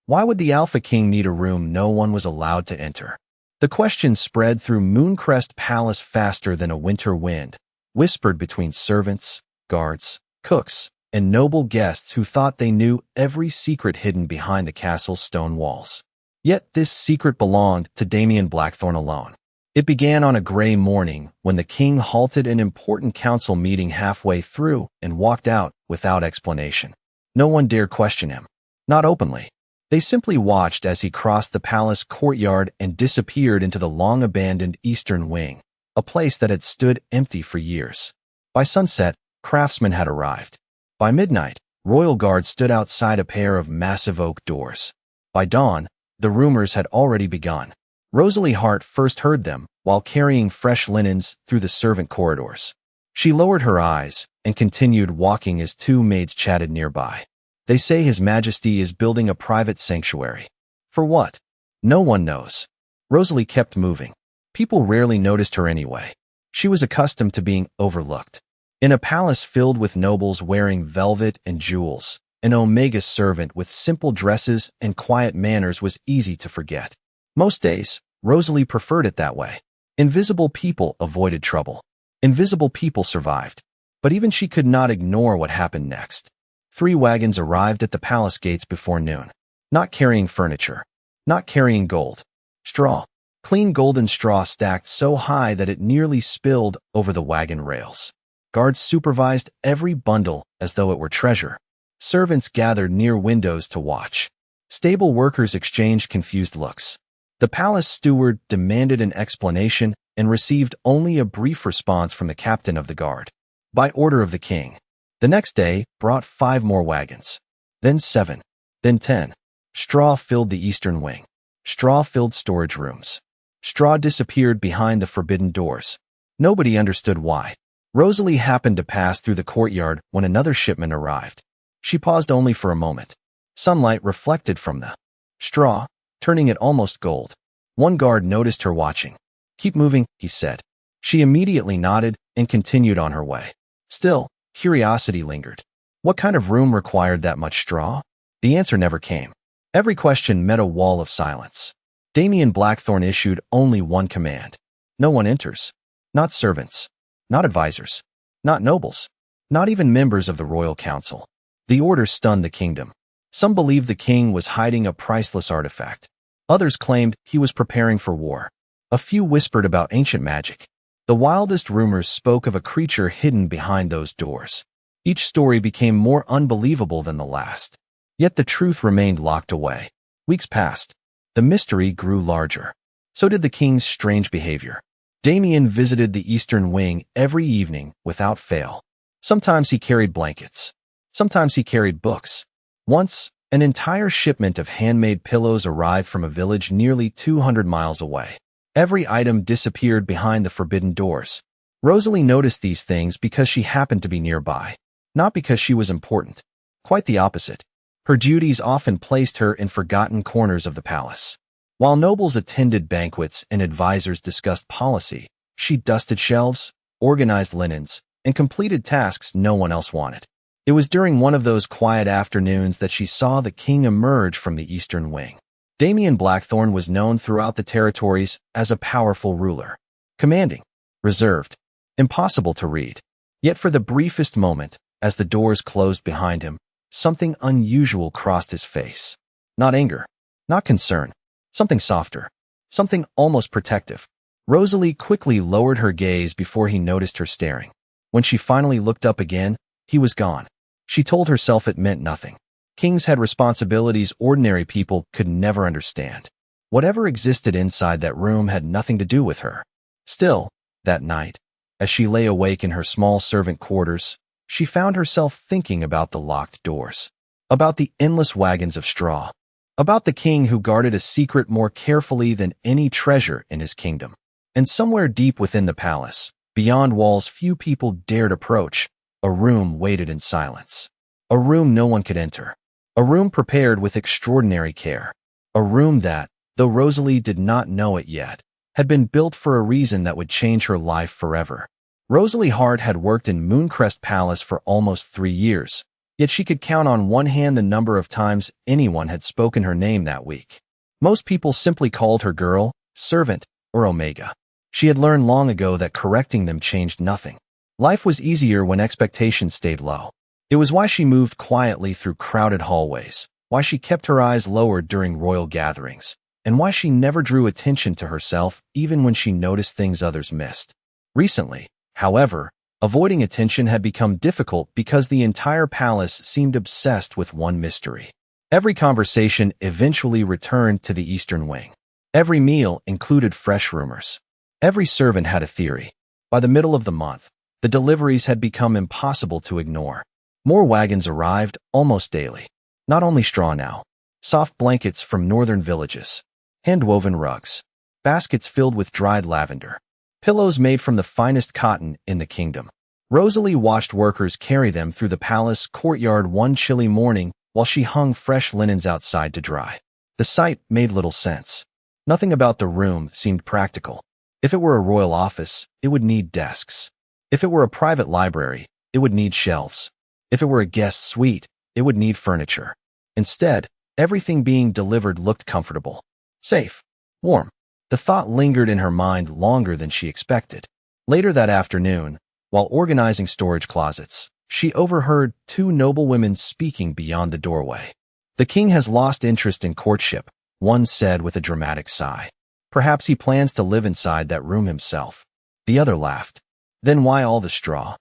Why would the Alpha King need a room no one was allowed to enter? The question spread through Moonrest Palace faster than a winter wind, whispered between servants, guards, cooks, and noble guests who thought they knew every secret hidden behind the castle's stone walls. Yet this secret belonged to Damian Blackthorne alone. It began on a gray morning when the king halted an important council meeting halfway through and walked out without explanation. No one dared question him. Not openly. They simply watched as he crossed the palace courtyard and disappeared into the long-abandoned eastern wing, a place that had stood empty for years. By sunset, craftsmen had arrived. By midnight, royal guards stood outside a pair of massive oak doors. By dawn, the rumors had already begun. Rosalie Hart first heard them while carrying fresh linens through the servant corridors. She lowered her eyes and continued walking as two maids chatted nearby. They say His Majesty is building a private sanctuary. For what? No one knows. Rosalie kept moving. People rarely noticed her anyway. She was accustomed to being overlooked. In a palace filled with nobles wearing velvet and jewels, an Omega servant with simple dresses and quiet manners was easy to forget. Most days, Rosalie preferred it that way. Invisible people avoided trouble. Invisible people survived. But even she could not ignore what happened next. 3 wagons arrived at the palace gates before noon. Not carrying furniture. Not carrying gold. Straw. Clean golden straw stacked so high that it nearly spilled over the wagon rails. Guards supervised every bundle as though it were treasure. Servants gathered near windows to watch. Stable workers exchanged confused looks. The palace steward demanded an explanation and received only a brief response from the captain of the guard. By order of the king. The next day brought 5 more wagons. Then 7. Then 10. Straw filled the eastern wing. Straw filled storage rooms. Straw disappeared behind the forbidden doors. Nobody understood why. Rosalie happened to pass through the courtyard when another shipment arrived. She paused only for a moment. Sunlight reflected from the straw, turning it almost gold. One guard noticed her watching. "Keep moving," he said. She immediately nodded and continued on her way. Still, curiosity lingered. What kind of room required that much straw? The answer never came. Every question met a wall of silence. Damian Blackthorne issued only one command. No one enters. Not servants. Not advisors. Not nobles. Not even members of the royal council. The order stunned the kingdom. Some believed the king was hiding a priceless artifact. Others claimed he was preparing for war. A few whispered about ancient magic. The wildest rumors spoke of a creature hidden behind those doors. Each story became more unbelievable than the last. Yet the truth remained locked away. Weeks passed. The mystery grew larger. So did the king's strange behavior. Damian visited the eastern wing every evening without fail. Sometimes he carried blankets. Sometimes he carried books. Once, an entire shipment of handmade pillows arrived from a village nearly 200 miles away. Every item disappeared behind the forbidden doors. Rosalie noticed these things because she happened to be nearby, not because she was important. Quite the opposite. Her duties often placed her in forgotten corners of the palace. While nobles attended banquets and advisors discussed policy, she dusted shelves, organized linens, and completed tasks no one else wanted. It was during one of those quiet afternoons that she saw the king emerge from the eastern wing. Damian Blackthorne was known throughout the territories as a powerful ruler. Commanding, reserved, impossible to read. Yet for the briefest moment, as the doors closed behind him, something unusual crossed his face. Not anger, not concern, something softer, something almost protective. Rosalie quickly lowered her gaze before he noticed her staring. When she finally looked up again, he was gone. She told herself it meant nothing. Kings had responsibilities ordinary people could never understand. Whatever existed inside that room had nothing to do with her. Still, that night, as she lay awake in her small servant quarters, she found herself thinking about the locked doors, about the endless wagons of straw, about the king who guarded a secret more carefully than any treasure in his kingdom. And somewhere deep within the palace, beyond walls few people dared approach, a room waited in silence. A room no one could enter. A room prepared with extraordinary care. A room that, though Rosalie did not know it yet, had been built for a reason that would change her life forever. Rosalie Hart had worked in Moonrest Palace for almost 3 years, Yet she could count on one hand the number of times anyone had spoken her name that week. Most people simply called her girl, servant, or Omega. She had learned long ago that correcting them changed nothing. Life was easier when expectations stayed low. It was why she moved quietly through crowded hallways, why she kept her eyes lowered during royal gatherings, and why she never drew attention to herself even when she noticed things others missed. Recently, however, avoiding attention had become difficult because the entire palace seemed obsessed with one mystery. Every conversation eventually returned to the Eastern Wing. Every meal included fresh rumors. Every servant had a theory. By the middle of the month, the deliveries had become impossible to ignore. More wagons arrived almost daily. Not only straw now, soft blankets from northern villages, hand-woven rugs, baskets filled with dried lavender, pillows made from the finest cotton in the kingdom. Rosalie watched workers carry them through the palace courtyard one chilly morning while she hung fresh linens outside to dry. The sight made little sense. Nothing about the room seemed practical. If it were a royal office, it would need desks. If it were a private library, it would need shelves. If it were a guest suite, it would need furniture. Instead, everything being delivered looked comfortable, safe, warm. The thought lingered in her mind longer than she expected. Later that afternoon, while organizing storage closets, she overheard two noble women speaking beyond the doorway. "The king has lost interest in courtship," one said with a dramatic sigh. "Perhaps he plans to live inside that room himself." The other laughed. "Then why all the straw?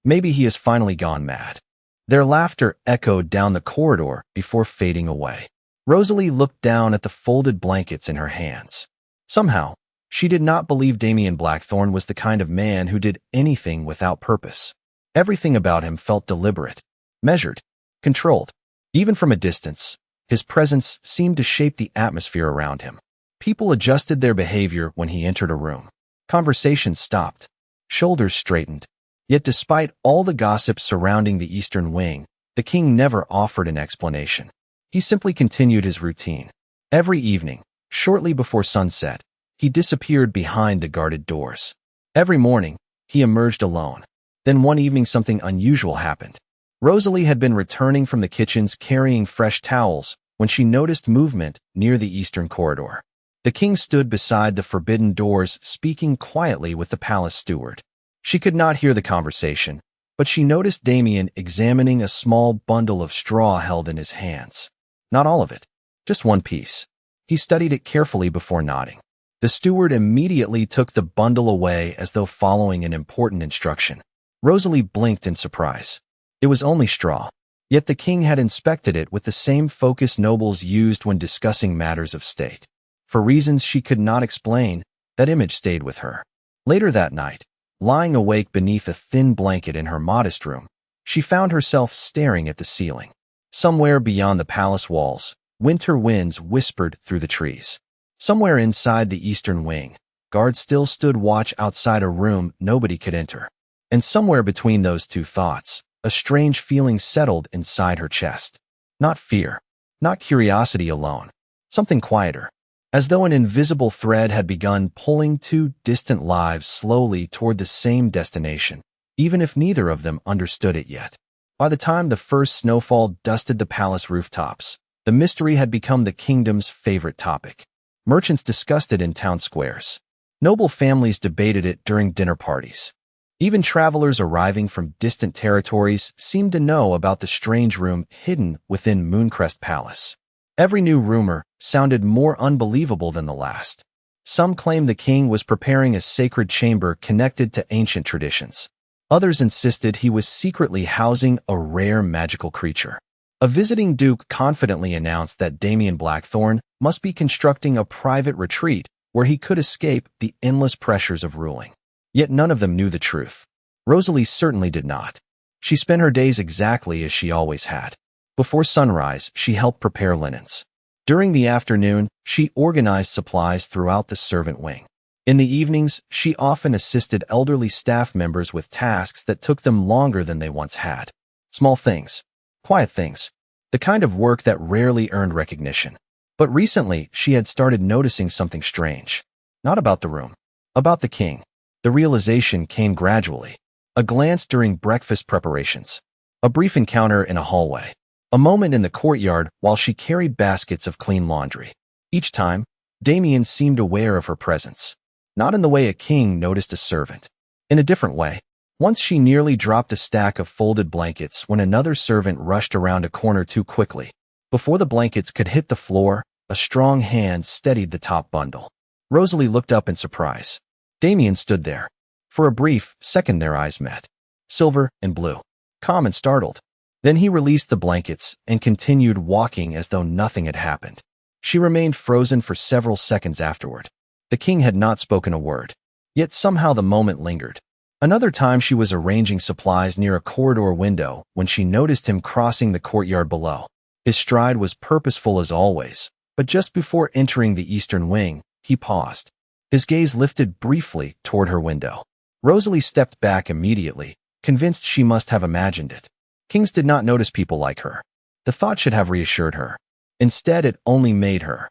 Maybe he has finally gone mad." Their laughter echoed down the corridor before fading away. Rosalie looked down at the folded blankets in her hands. Somehow, she did not believe Damian Blackthorne was the kind of man who did anything without purpose. Everything about him felt deliberate, measured, controlled. Even from a distance, his presence seemed to shape the atmosphere around him. People adjusted their behavior when he entered a room. Conversations stopped. Shoulders straightened. Yet despite all the gossip surrounding the Eastern Wing, the king never offered an explanation. He simply continued his routine. Every evening, shortly before sunset, he disappeared behind the guarded doors. Every morning, he emerged alone. Then one evening something unusual happened. Rosalie had been returning from the kitchens carrying fresh towels when she noticed movement near the eastern corridor. The king stood beside the forbidden doors speaking quietly with the palace steward. She could not hear the conversation, but she noticed Damian examining a small bundle of straw held in his hands. Not all of it, just one piece. He studied it carefully before nodding. The steward immediately took the bundle away as though following an important instruction. Rosalie blinked in surprise. It was only straw, yet the king had inspected it with the same focus nobles used when discussing matters of state. For reasons she could not explain, that image stayed with her. Later that night, lying awake beneath a thin blanket in her modest room, she found herself staring at the ceiling. Somewhere beyond the palace walls, winter winds whispered through the trees. Somewhere inside the eastern wing, guards still stood watch outside a room nobody could enter. And somewhere between those two thoughts, a strange feeling settled inside her chest. Not fear, not curiosity alone, something quieter. As though an invisible thread had begun pulling two distant lives slowly toward the same destination, even if neither of them understood it yet. By the time the first snowfall dusted the palace rooftops, the mystery had become the kingdom's favorite topic. Merchants discussed it in town squares. Noble families debated it during dinner parties. Even travelers arriving from distant territories seemed to know about the strange room hidden within Moonrest Palace. Every new rumor sounded more unbelievable than the last. Some claimed the king was preparing a sacred chamber connected to ancient traditions. Others insisted he was secretly housing a rare magical creature. A visiting duke confidently announced that Damian Blackthorne must be constructing a private retreat where he could escape the endless pressures of ruling. Yet none of them knew the truth. Rosalie certainly did not. She spent her days exactly as she always had. Before sunrise, she helped prepare linens. During the afternoon, she organized supplies throughout the servant wing. In the evenings, she often assisted elderly staff members with tasks that took them longer than they once had. Small things, quiet things, the kind of work that rarely earned recognition. But recently, she had started noticing something strange. Not about the room, about the king. The realization came gradually. A glance during breakfast preparations. A brief encounter in a hallway. A moment in the courtyard while she carried baskets of clean laundry. Each time, Damian seemed aware of her presence. Not in the way a king noticed a servant. In a different way. Once she nearly dropped a stack of folded blankets when another servant rushed around a corner too quickly. Before the blankets could hit the floor, a strong hand steadied the top bundle. Rosalie looked up in surprise. Damian stood there. For a brief second their eyes met. Silver and blue. Calm and startled. Then he released the blankets and continued walking as though nothing had happened. She remained frozen for several seconds afterward. The king had not spoken a word. Yet somehow the moment lingered. Another time she was arranging supplies near a corridor window when she noticed him crossing the courtyard below. His stride was purposeful as always, but just before entering the eastern wing, he paused. His gaze lifted briefly toward her window. Rosalie stepped back immediately, convinced she must have imagined it. Kings did not notice people like her. The thought should have reassured her. Instead, it only made her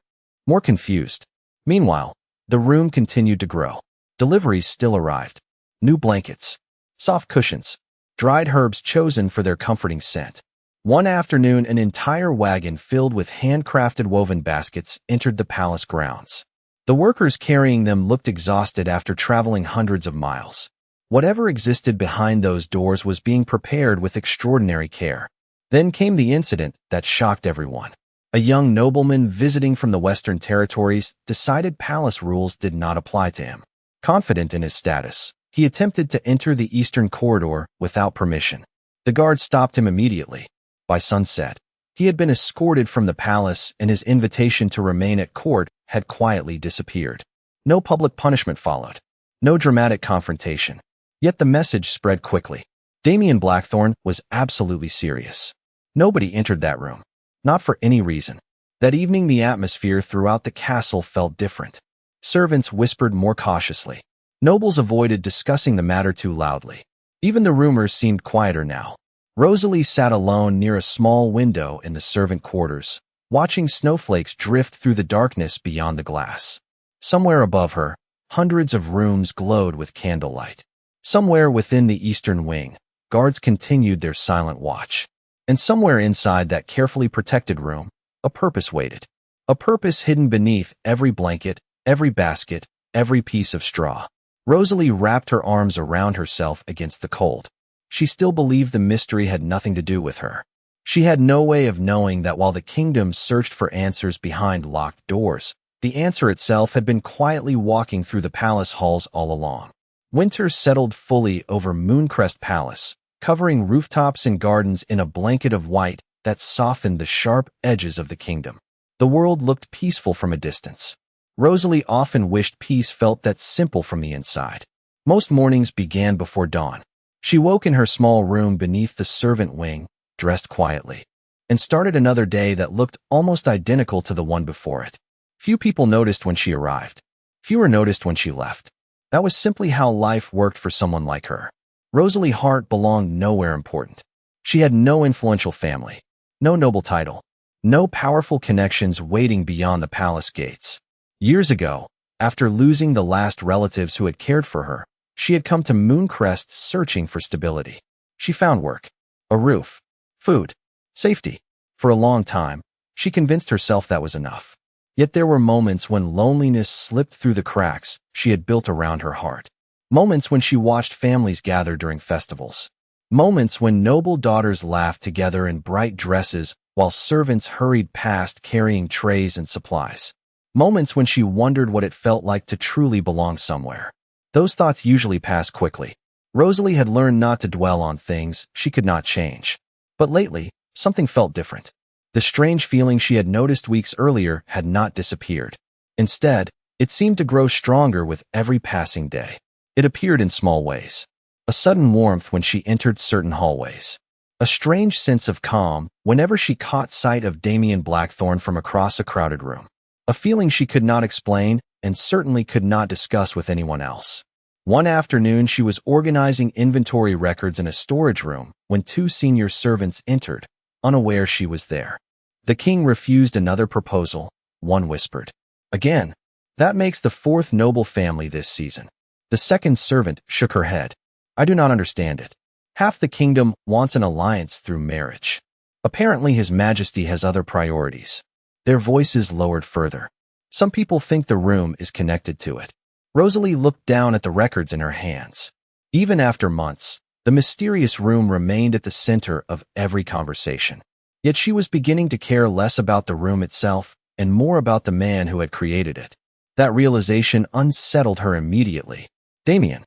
more confused. Meanwhile, the room continued to grow. Deliveries still arrived. New blankets, soft cushions, dried herbs chosen for their comforting scent. One afternoon, an entire wagon filled with handcrafted woven baskets entered the palace grounds. The workers carrying them looked exhausted after traveling hundreds of miles. Whatever existed behind those doors was being prepared with extraordinary care. Then came the incident that shocked everyone. A young nobleman visiting from the Western Territories decided palace rules did not apply to him. Confident in his status, he attempted to enter the eastern corridor without permission. The guards stopped him immediately. By sunset, he had been escorted from the palace and his invitation to remain at court had quietly disappeared. No public punishment followed. No dramatic confrontation. Yet the message spread quickly. Damian Blackthorne was absolutely serious. Nobody entered that room. Not for any reason. That evening the atmosphere throughout the castle felt different. Servants whispered more cautiously. Nobles avoided discussing the matter too loudly. Even the rumors seemed quieter now. Rosalie sat alone near a small window in the servant quarters, watching snowflakes drift through the darkness beyond the glass. Somewhere above her, hundreds of rooms glowed with candlelight. Somewhere within the eastern wing, guards continued their silent watch. And somewhere inside that carefully protected room, a purpose waited. A purpose hidden beneath every blanket, every basket, every piece of straw. Rosalie wrapped her arms around herself against the cold. She still believed the mystery had nothing to do with her. She had no way of knowing that while the kingdom searched for answers behind locked doors, the answer itself had been quietly walking through the palace halls all along. Winter settled fully over Moonrest Palace, covering rooftops and gardens in a blanket of white that softened the sharp edges of the kingdom. The world looked peaceful from a distance. Rosalie often wished peace felt that simple from the inside. Most mornings began before dawn. She woke in her small room beneath the servant wing, dressed quietly, and started another day that looked almost identical to the one before it. Few people noticed when she arrived. Fewer noticed when she left. That was simply how life worked for someone like her. Rosalie Hart belonged nowhere important. She had no influential family, no noble title, no powerful connections waiting beyond the palace gates. Years ago, after losing the last relatives who had cared for her, she had come to Moonrest searching for stability. She found work, a roof, food, safety. For a long time, she convinced herself that was enough. Yet there were moments when loneliness slipped through the cracks she had built around her heart. Moments when she watched families gather during festivals. Moments when noble daughters laughed together in bright dresses while servants hurried past carrying trays and supplies. Moments when she wondered what it felt like to truly belong somewhere. Those thoughts usually pass quickly. Rosalie had learned not to dwell on things she could not change. But lately, something felt different. The strange feeling she had noticed weeks earlier had not disappeared. Instead, it seemed to grow stronger with every passing day. It appeared in small ways. A sudden warmth when she entered certain hallways. A strange sense of calm whenever she caught sight of Damian Blackthorne from across a crowded room. A feeling she could not explain and certainly could not discuss with anyone else. One afternoon, she was organizing inventory records in a storage room when two senior servants entered, unaware she was there. The king refused another proposal, one whispered. Again, that makes the fourth noble family this season. The second servant shook her head. I do not understand it. Half the kingdom wants an alliance through marriage. Apparently His Majesty has other priorities. Their voices lowered further. Some people think the room is connected to it. Rosalie looked down at the records in her hands. Even after months, the mysterious room remained at the center of every conversation. Yet she was beginning to care less about the room itself and more about the man who had created it. That realization unsettled her immediately. Damian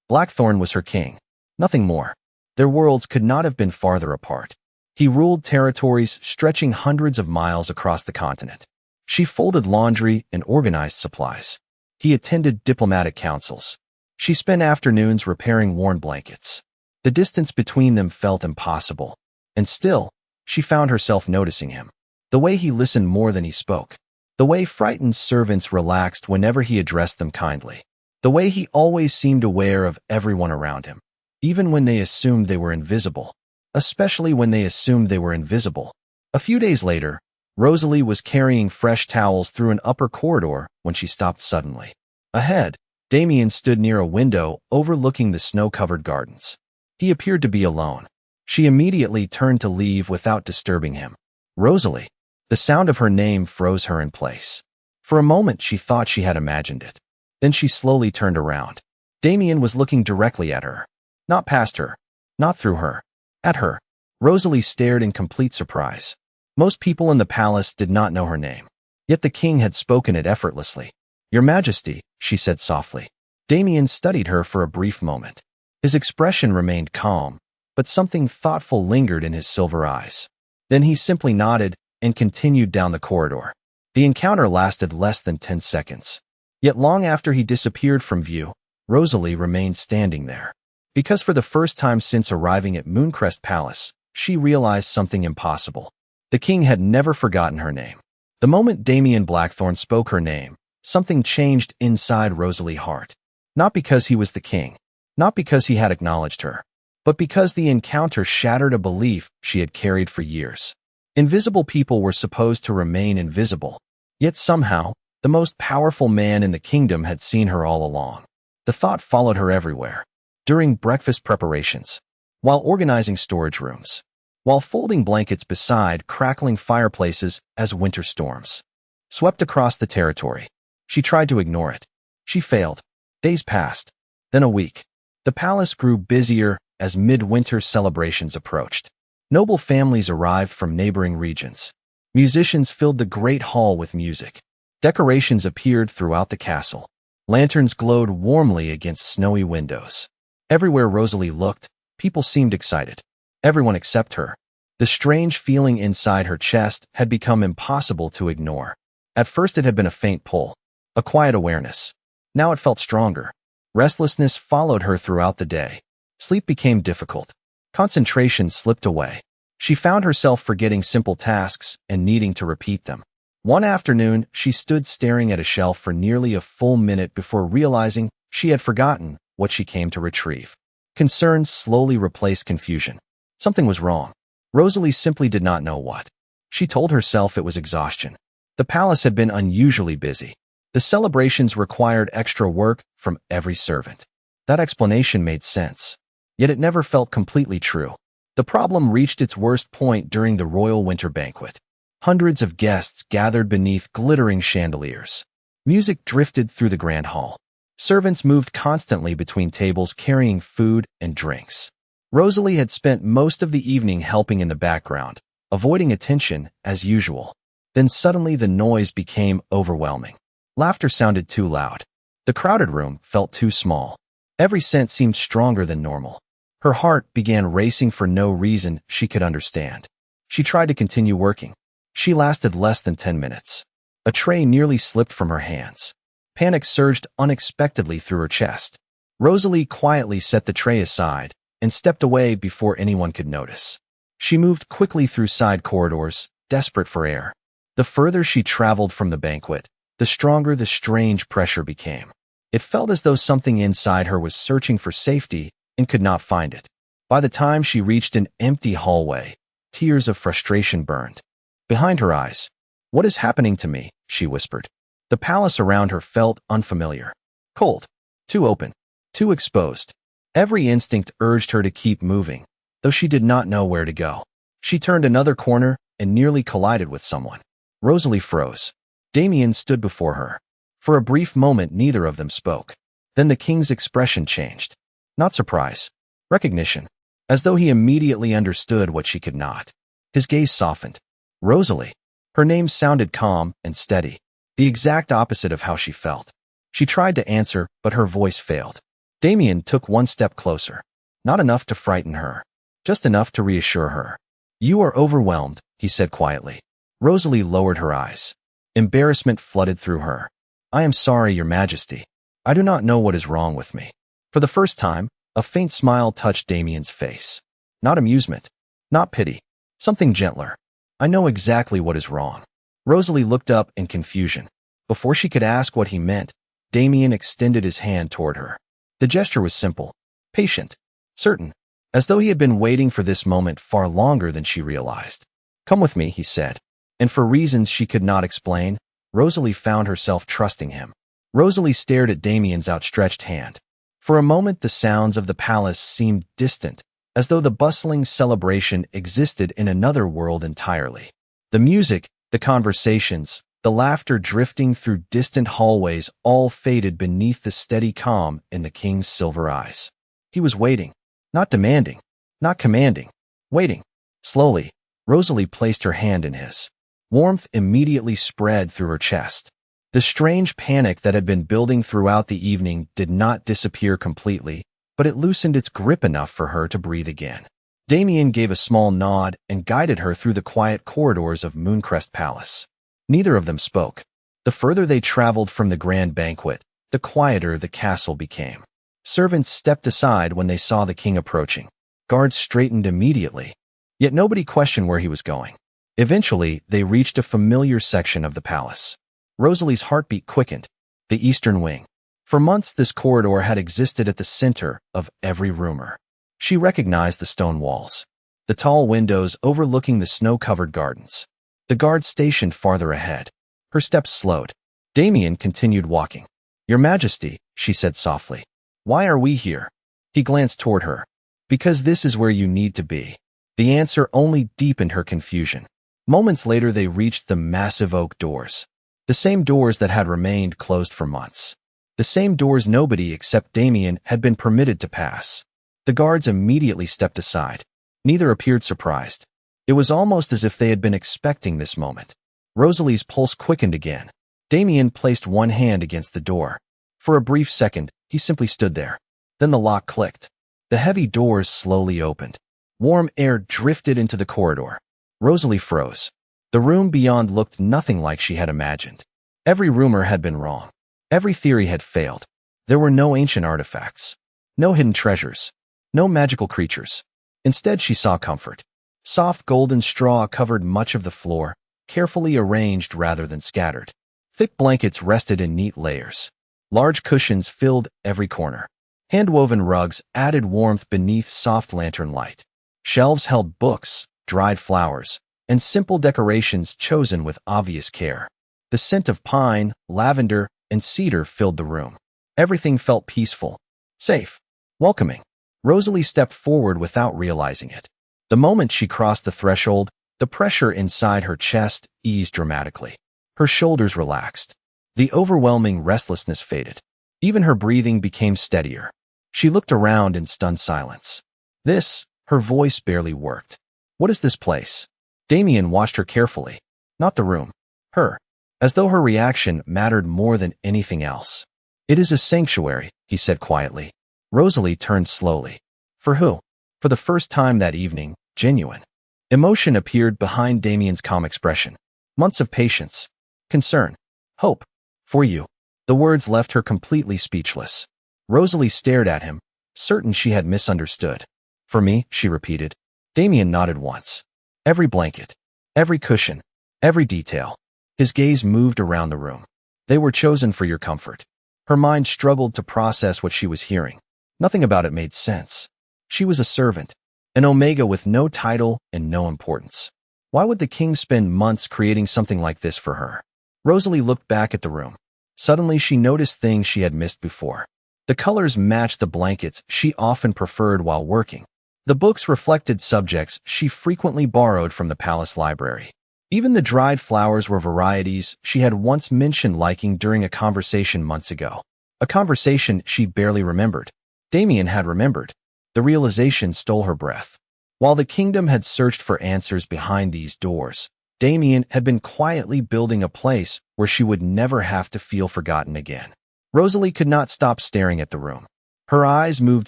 Blackthorne was her king. Nothing more. Their worlds could not have been farther apart. He ruled territories stretching hundreds of miles across the continent. She folded laundry and organized supplies. He attended diplomatic councils. She spent afternoons repairing worn blankets. The distance between them felt impossible. And still, she found herself noticing him. The way he listened more than he spoke. The way frightened servants relaxed whenever he addressed them kindly. The way he always seemed aware of everyone around him, even when they assumed they were invisible. Especially when they assumed they were invisible. A few days later, Rosalie was carrying fresh towels through an upper corridor when she stopped suddenly. Ahead, Damian stood near a window overlooking the snow-covered gardens. He appeared to be alone. She immediately turned to leave without disturbing him. Rosalie. The sound of her name froze her in place. For a moment she thought she had imagined it. Then she slowly turned around. Damian was looking directly at her. Not past her. Not through her. At her. Rosalie stared in complete surprise. Most people in the palace did not know her name. Yet the king had spoken it effortlessly. Your Majesty, she said softly. Damian studied her for a brief moment. His expression remained calm, but something thoughtful lingered in his silver eyes. Then he simply nodded and continued down the corridor. The encounter lasted less than 10 seconds. Yet long after he disappeared from view, Rosalie remained standing there. Because for the first time since arriving at Moonrest Palace, she realized something impossible. The king had never forgotten her name. The moment Damian Blackthorne spoke her name, something changed inside Rosalie Hart. Not because he was the king, not because he had acknowledged her, but because the encounter shattered a belief she had carried for years. Invisible people were supposed to remain invisible. Yet somehow, the most powerful man in the kingdom had seen her all along. The thought followed her everywhere. During breakfast preparations, while organizing storage rooms, while folding blankets beside crackling fireplaces as winter storms swept across the territory. She tried to ignore it. She failed. Days passed. Then a week. The palace grew busier as midwinter celebrations approached. Noble families arrived from neighboring regions. Musicians filled the great hall with music. Decorations appeared throughout the castle. Lanterns glowed warmly against snowy windows. Everywhere Rosalie looked, people seemed excited. Everyone except her. The strange feeling inside her chest had become impossible to ignore. At first it had been a faint pull, a quiet awareness. Now it felt stronger. Restlessness followed her throughout the day. Sleep became difficult. Concentration slipped away. She found herself forgetting simple tasks and needing to repeat them. One afternoon, she stood staring at a shelf for nearly a full minute before realizing she had forgotten what she came to retrieve. Concern slowly replaced confusion. Something was wrong. Rosalie simply did not know what. She told herself it was exhaustion. The palace had been unusually busy. The celebrations required extra work from every servant. That explanation made sense. Yet it never felt completely true. The problem reached its worst point during the royal winter banquet. Hundreds of guests gathered beneath glittering chandeliers. Music drifted through the grand hall. Servants moved constantly between tables carrying food and drinks. Rosalie had spent most of the evening helping in the background, avoiding attention as usual. Then suddenly the noise became overwhelming. Laughter sounded too loud. The crowded room felt too small. Every scent seemed stronger than normal. Her heart began racing for no reason she could understand. She tried to continue working. She lasted less than 10 minutes. A tray nearly slipped from her hands. Panic surged unexpectedly through her chest. Rosalie quietly set the tray aside and stepped away before anyone could notice. She moved quickly through side corridors, desperate for air. The further she traveled from the banquet, the stronger the strange pressure became. It felt as though something inside her was searching for safety and could not find it. By the time she reached an empty hallway, tears of frustration burned behind her eyes. "What is happening to me?" she whispered. The palace around her felt unfamiliar. Cold. Too open. Too exposed. Every instinct urged her to keep moving, though she did not know where to go. She turned another corner and nearly collided with someone. Rosalie froze. Damian stood before her. For a brief moment, neither of them spoke. Then the king's expression changed. Not surprise. Recognition. As though he immediately understood what she could not. His gaze softened. Rosalie. Her name sounded calm and steady, the exact opposite of how she felt. She tried to answer, but her voice failed. Damian took one step closer. Not enough to frighten her, just enough to reassure her. "You are overwhelmed," he said quietly. Rosalie lowered her eyes. Embarrassment flooded through her. "I am sorry, Your Majesty. I do not know what is wrong with me." For the first time, a faint smile touched Damian's face. Not amusement, not pity, something gentler. "I know exactly what is wrong." Rosalie looked up in confusion. Before she could ask what he meant, Damian extended his hand toward her. The gesture was simple, patient, certain, as though he had been waiting for this moment far longer than she realized. "Come with me," he said. And for reasons she could not explain, Rosalie found herself trusting him. Rosalie stared at Damian's outstretched hand. For a moment, the sounds of the palace seemed distant, as though the bustling celebration existed in another world entirely. The music, the conversations, the laughter drifting through distant hallways all faded beneath the steady calm in the king's silver eyes. He was waiting, not demanding, not commanding, waiting. Slowly, Rosalie placed her hand in his. Warmth immediately spread through her chest. The strange panic that had been building throughout the evening did not disappear completely, but it loosened its grip enough for her to breathe again. Damian gave a small nod and guided her through the quiet corridors of Moonrest Palace. Neither of them spoke. The further they traveled from the grand banquet, the quieter the castle became. Servants stepped aside when they saw the king approaching. Guards straightened immediately, yet nobody questioned where he was going. Eventually, they reached a familiar section of the palace. Rosalie's heartbeat quickened. The eastern wing. For months, this corridor had existed at the center of every rumor. She recognized the stone walls, the tall windows overlooking the snow-covered gardens. The guards stationed farther ahead. Her steps slowed. Damian continued walking. "Your Majesty," she said softly. "Why are we here?" He glanced toward her. "Because this is where you need to be." The answer only deepened her confusion. Moments later, they reached the massive oak doors. The same doors that had remained closed for months. The same doors nobody except Damian had been permitted to pass. The guards immediately stepped aside. Neither appeared surprised. It was almost as if they had been expecting this moment. Rosalie's pulse quickened again. Damian placed one hand against the door. For a brief second, he simply stood there. Then the lock clicked. The heavy doors slowly opened. Warm air drifted into the corridor. Rosalie froze. The room beyond looked nothing like she had imagined. Every rumor had been wrong. Every theory had failed. There were no ancient artifacts, no hidden treasures, no magical creatures. Instead, she saw comfort. Soft golden straw covered much of the floor, carefully arranged rather than scattered. Thick blankets rested in neat layers. Large cushions filled every corner. Hand-woven rugs added warmth beneath soft lantern light. Shelves held books, dried flowers, and simple decorations chosen with obvious care. The scent of pine, lavender, and cedar filled the room. Everything felt peaceful, safe, welcoming. Rosalie stepped forward without realizing it. The moment she crossed the threshold, the pressure inside her chest eased dramatically. Her shoulders relaxed. The overwhelming restlessness faded. Even her breathing became steadier. She looked around in stunned silence. Her voice barely worked. "What is this place?" Damian watched her carefully. Not the room. Her. As though her reaction mattered more than anything else. "It is a sanctuary," he said quietly. Rosalie turned slowly. For who? For the first time that evening, genuine emotion appeared behind Damian's calm expression. Months of patience, concern, hope. "For you." The words left her completely speechless. Rosalie stared at him, certain she had misunderstood. "For me," she repeated. Damian nodded once. Every blanket, every cushion, every detail. His gaze moved around the room. "They were chosen for your comfort." Her mind struggled to process what she was hearing. Nothing about it made sense. She was a servant, an omega with no title and no importance. Why would the king spend months creating something like this for her? Rosalie looked back at the room. Suddenly, she noticed things she had missed before. The colors matched the blankets she often preferred while working. The books reflected subjects she frequently borrowed from the palace library. Even the dried flowers were varieties she had once mentioned liking during a conversation months ago. A conversation she barely remembered. Damian had remembered. The realization stole her breath. While the kingdom had searched for answers behind these doors, Damian had been quietly building a place where she would never have to feel forgotten again. Rosalie could not stop staring at the room. Her eyes moved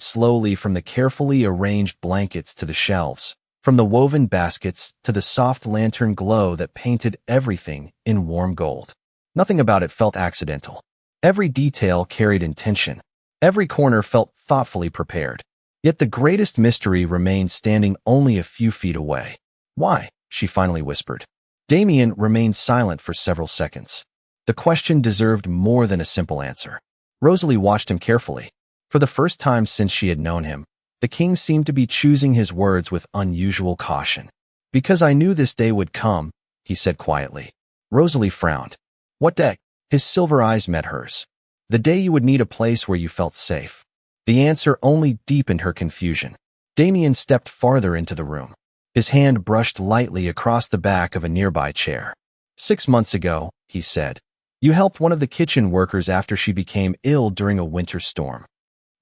slowly from the carefully arranged blankets to the shelves, from the woven baskets to the soft lantern glow that painted everything in warm gold. Nothing about it felt accidental. Every detail carried intention. Every corner felt thoughtfully prepared. Yet the greatest mystery remained standing only a few feet away. "Why?" she finally whispered. Damian remained silent for several seconds. The question deserved more than a simple answer. Rosalie watched him carefully. For the first time since she had known him, the king seemed to be choosing his words with unusual caution. "Because I knew this day would come," he said quietly. Rosalie frowned. "What day?" His silver eyes met hers. "The day you would need a place where you felt safe." The answer only deepened her confusion. Damian stepped farther into the room. His hand brushed lightly across the back of a nearby chair. "6 months ago," he said, "you helped one of the kitchen workers after she became ill during a winter storm."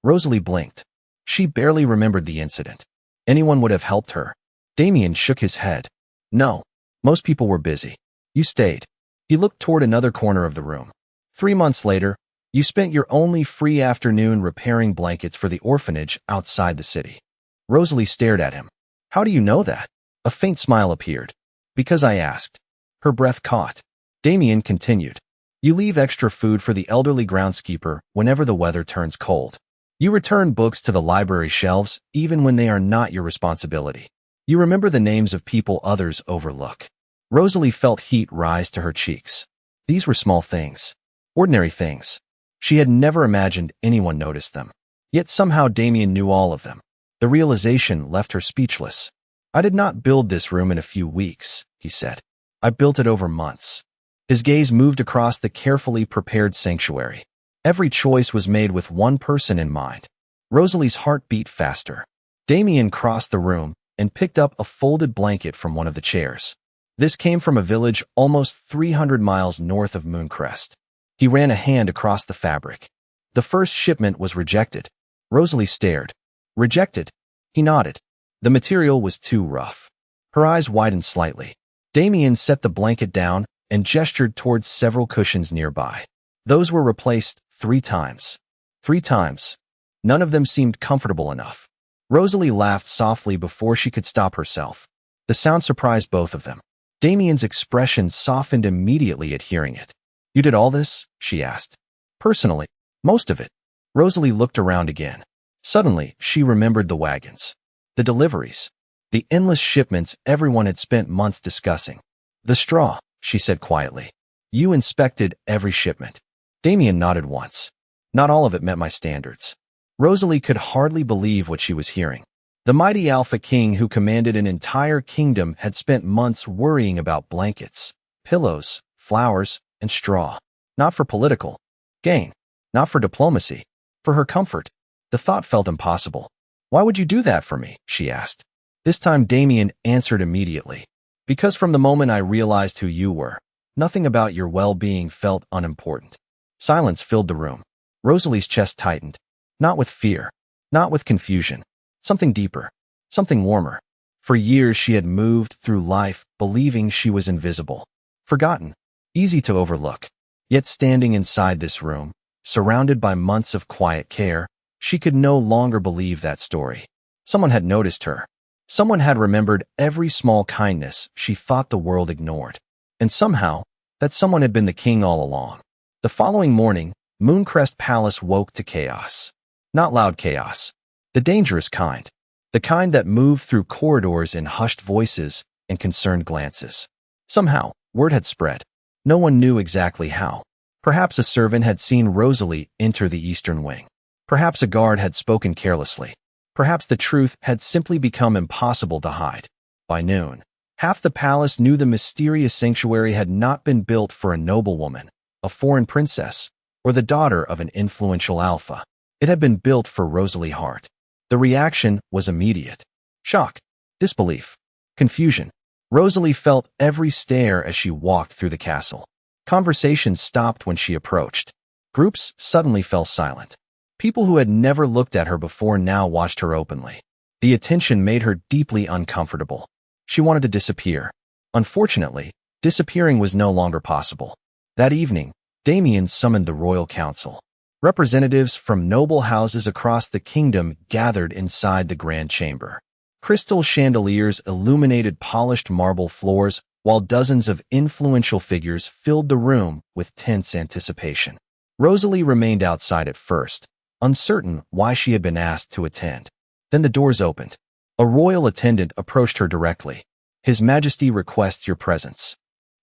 Rosalie blinked. She barely remembered the incident. Anyone would have helped her. Damian shook his head. "No. Most people were busy. You stayed." He looked toward another corner of the room. 3 months later, you spent your only free afternoon repairing blankets for the orphanage outside the city." Rosalie stared at him. "How do you know that?" A faint smile appeared. "Because I asked." Her breath caught. Damian continued. "You leave extra food for the elderly groundskeeper whenever the weather turns cold. You return books to the library shelves even when they are not your responsibility. You remember the names of people others overlook." Rosalie felt heat rise to her cheeks. These were small things. Ordinary things. She had never imagined anyone noticed them. Yet somehow Damian knew all of them. The realization left her speechless. "I did not build this room in a few weeks," he said. "I built it over months." His gaze moved across the carefully prepared sanctuary. Every choice was made with one person in mind. Rosalie's heart beat faster. Damian crossed the room and picked up a folded blanket from one of the chairs. This came from a village almost 300 miles north of Moonrest. He ran a hand across the fabric. The first shipment was rejected. Rosalie stared. "Rejected?" He nodded. The material was too rough. Her eyes widened slightly. Damian set the blanket down and gestured towards several cushions nearby. Those were replaced 3 times. 3 times. None of them seemed comfortable enough. Rosalie laughed softly before she could stop herself. The sound surprised both of them. Damian's expression softened immediately at hearing it. "You did all this?" she asked. "Personally, most of it." Rosalie looked around again. Suddenly, she remembered the wagons. The deliveries. The endless shipments everyone had spent months discussing. "The straw," she said quietly. "You inspected every shipment." Damian nodded once. "Not all of it met my standards." Rosalie could hardly believe what she was hearing. The mighty Alpha King who commanded an entire kingdom had spent months worrying about blankets, pillows, flowers, and straw. Not for political gain. Not for diplomacy. For her comfort. The thought felt impossible. "Why would you do that for me?" she asked. This time Damian answered immediately. "Because from the moment I realized who you were, nothing about your well-being felt unimportant." Silence filled the room. Rosalie's chest tightened. Not with fear. Not with confusion. Something deeper. Something warmer. For years she had moved through life believing she was invisible. Forgotten. Easy to overlook. Yet standing inside this room, surrounded by months of quiet care, she could no longer believe that story. Someone had noticed her. Someone had remembered every small kindness she thought the world ignored. And somehow, that someone had been the king all along. The following morning, Moonrest Palace woke to chaos. Not loud chaos. The dangerous kind. The kind that moved through corridors in hushed voices and concerned glances. Somehow, word had spread. No one knew exactly how. Perhaps a servant had seen Rosalie enter the eastern wing. Perhaps a guard had spoken carelessly. Perhaps the truth had simply become impossible to hide. By noon, half the palace knew the mysterious sanctuary had not been built for a noblewoman, a foreign princess, or the daughter of an influential alpha. It had been built for Rosalie Hart. The reaction was immediate. Shock, disbelief, confusion. Rosalie felt every stare as she walked through the castle. Conversations stopped when she approached. Groups suddenly fell silent. People who had never looked at her before now watched her openly. The attention made her deeply uncomfortable. She wanted to disappear. Unfortunately, disappearing was no longer possible. That evening, Damian summoned the royal council. Representatives from noble houses across the kingdom gathered inside the grand chamber. Crystal chandeliers illuminated polished marble floors, while dozens of influential figures filled the room with tense anticipation. Rosalie remained outside at first, uncertain why she had been asked to attend. Then the doors opened. A royal attendant approached her directly. "His Majesty requests your presence."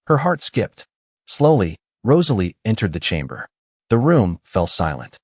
Her heart skipped. Slowly, Rosalie entered the chamber. The room fell silent.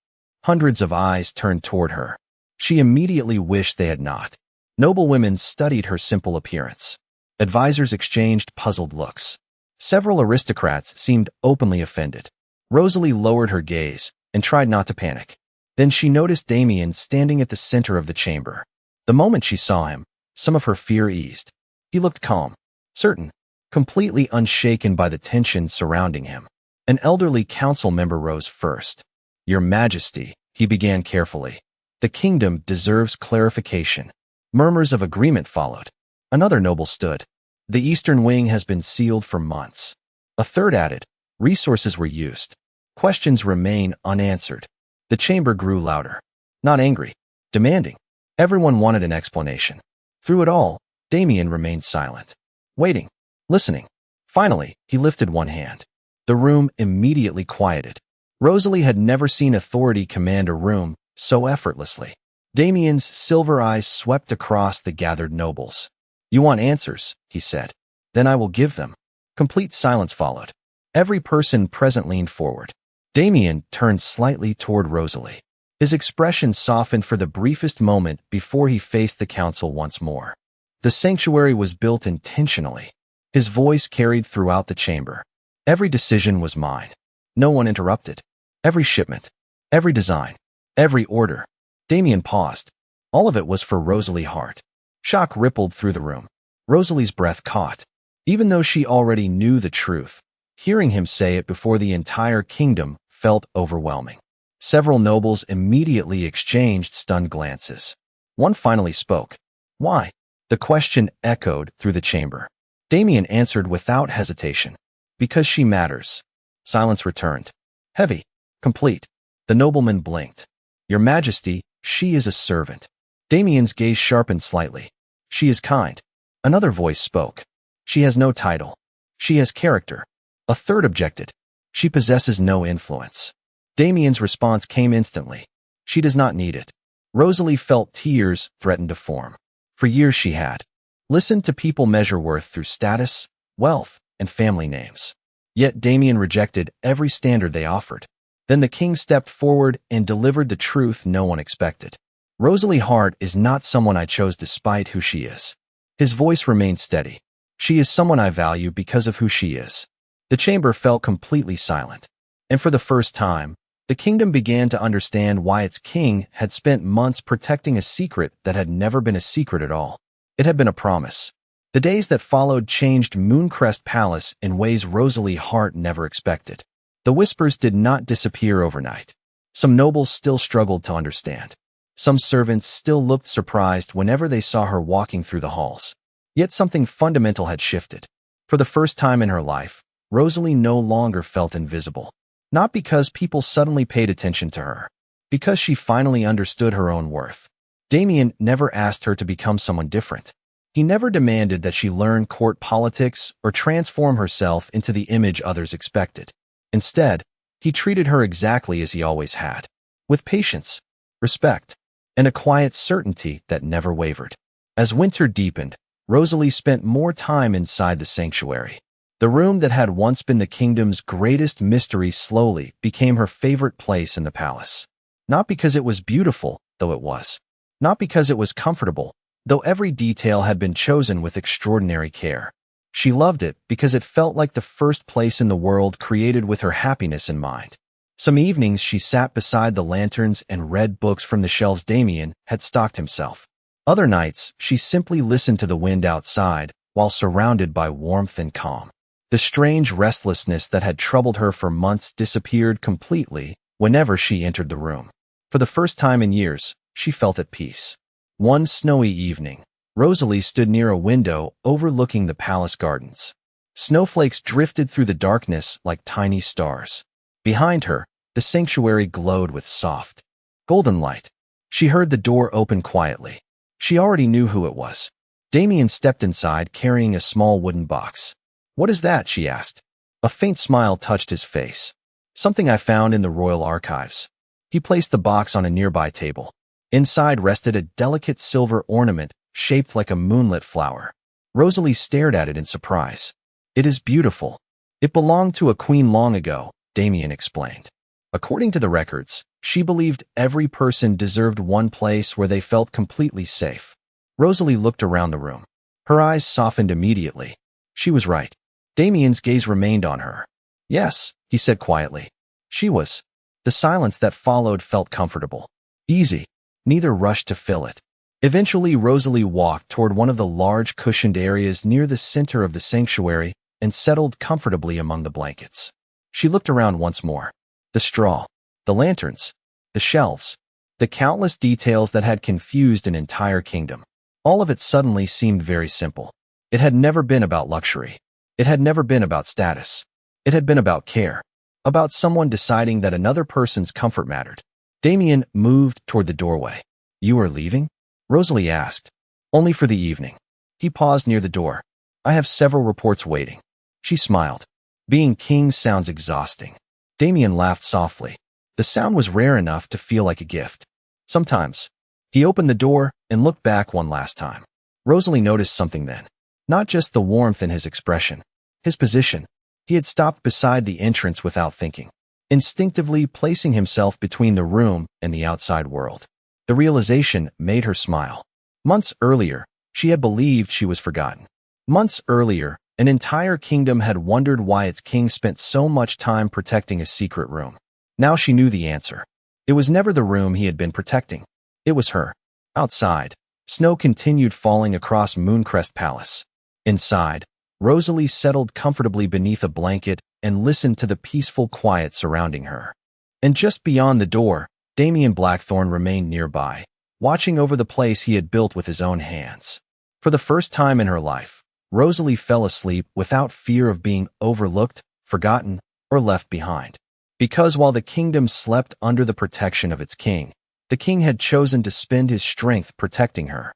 Hundreds of eyes turned toward her. She immediately wished they had not. Noblewomen studied her simple appearance. Advisors exchanged puzzled looks. Several aristocrats seemed openly offended. Rosalie lowered her gaze and tried not to panic. Then she noticed Damian standing at the center of the chamber. The moment she saw him, some of her fear eased. He looked calm, certain, completely unshaken by the tension surrounding him. An elderly council member rose first. "Your Majesty," he began carefully, "the kingdom deserves clarification." Murmurs of agreement followed. Another noble stood. "The eastern wing has been sealed for months." A third added, "Resources were used. Questions remain unanswered." The chamber grew louder. Not angry, demanding. Everyone wanted an explanation. Through it all, Damian remained silent. Waiting, listening. Finally, he lifted one hand. The room immediately quieted. Rosalie had never seen authority command a room so effortlessly. Damian's silver eyes swept across the gathered nobles. "You want answers," he said. "Then I will give them." Complete silence followed. Every person present leaned forward. Damian turned slightly toward Rosalie. His expression softened for the briefest moment before he faced the council once more. The sanctuary was built intentionally. His voice carried throughout the chamber. Every decision was mine. No one interrupted. Every shipment, every design, every order. Damian paused. All of it was for Rosalie Hart. Shock rippled through the room. Rosalie's breath caught. Even though she already knew the truth, hearing him say it before the entire kingdom felt overwhelming. Several nobles immediately exchanged stunned glances. One finally spoke. "Why?" The question echoed through the chamber. Damian answered without hesitation. "Because she matters." Silence returned. Heavy, complete. The nobleman blinked. "Your Majesty, she is a servant." Damian's gaze sharpened slightly. "She is kind." Another voice spoke. "She has no title. She has character." A third objected. "She possesses no influence." Damian's response came instantly. "She does not need it." Rosalie felt tears threaten to form. For years she had listened to people measure worth through status, wealth, and family names. Yet Damian rejected every standard they offered. Then the king stepped forward and delivered the truth no one expected. "Rosalie Hart is not someone I chose despite who she is." His voice remained steady. "She is someone I value because of who she is." The chamber fell completely silent. And for the first time, the kingdom began to understand why its king had spent months protecting a secret that had never been a secret at all. It had been a promise. The days that followed changed Moonrest Palace in ways Rosalie Hart never expected. The whispers did not disappear overnight. Some nobles still struggled to understand. Some servants still looked surprised whenever they saw her walking through the halls. Yet something fundamental had shifted. For the first time in her life, Rosalie no longer felt invisible. Not because people suddenly paid attention to her, because she finally understood her own worth. Damian never asked her to become someone different. He never demanded that she learn court politics or transform herself into the image others expected. Instead, he treated her exactly as he always had, with patience, respect, and a quiet certainty that never wavered. As winter deepened, Rosalie spent more time inside the sanctuary. The room that had once been the kingdom's greatest mystery slowly became her favorite place in the palace. Not because it was beautiful, though it was. Not because it was comfortable, though every detail had been chosen with extraordinary care. She loved it because it felt like the first place in the world created with her happiness in mind. Some evenings she sat beside the lanterns and read books from the shelves Damian had stocked himself. Other nights, she simply listened to the wind outside while surrounded by warmth and calm. The strange restlessness that had troubled her for months disappeared completely whenever she entered the room. For the first time in years, she felt at peace. One snowy evening, Rosalie stood near a window overlooking the palace gardens. Snowflakes drifted through the darkness like tiny stars. Behind her, the sanctuary glowed with soft, golden light. She heard the door open quietly. She already knew who it was. Damian stepped inside carrying a small wooden box. "What is that?" she asked. A faint smile touched his face. "Something I found in the royal archives." He placed the box on a nearby table. Inside rested a delicate silver ornament shaped like a moonlit flower. Rosalie stared at it in surprise. "It is beautiful. It belonged to a queen long ago," Damian explained. According to the records, she believed every person deserved one place where they felt completely safe. Rosalie looked around the room. Her eyes softened immediately. She was right. Damian's gaze remained on her. "Yes," he said quietly. She was. The silence that followed felt comfortable. Easy. Neither rushed to fill it. Eventually, Rosalie walked toward one of the large cushioned areas near the center of the sanctuary and settled comfortably among the blankets. She looked around once more. The straw, the lanterns, the shelves, the countless details that had confused an entire kingdom. All of it suddenly seemed very simple. It had never been about luxury. It had never been about status. It had been about care. About someone deciding that another person's comfort mattered. Damian moved toward the doorway. "You are leaving?" Rosalie asked. "Only for the evening." He paused near the door. "I have several reports waiting." She smiled. "Being king sounds exhausting." Damian laughed softly. The sound was rare enough to feel like a gift. "Sometimes." He opened the door and looked back one last time. Rosalie noticed something then. Not just the warmth in his expression. His position. He had stopped beside the entrance without thinking, instinctively placing himself between the room and the outside world. The realization made her smile. Months earlier, she had believed she was forgotten. Months earlier, an entire kingdom had wondered why its king spent so much time protecting a secret room. Now she knew the answer. It was never the room he had been protecting. It was her. Outside, snow continued falling across Moonrest Palace. Inside, Rosalie settled comfortably beneath a blanket and listened to the peaceful quiet surrounding her. And just beyond the door, Damian Blackthorne remained nearby, watching over the place he had built with his own hands. For the first time in her life, Rosalie fell asleep without fear of being overlooked, forgotten, or left behind. Because while the kingdom slept under the protection of its king, the king had chosen to spend his strength protecting her.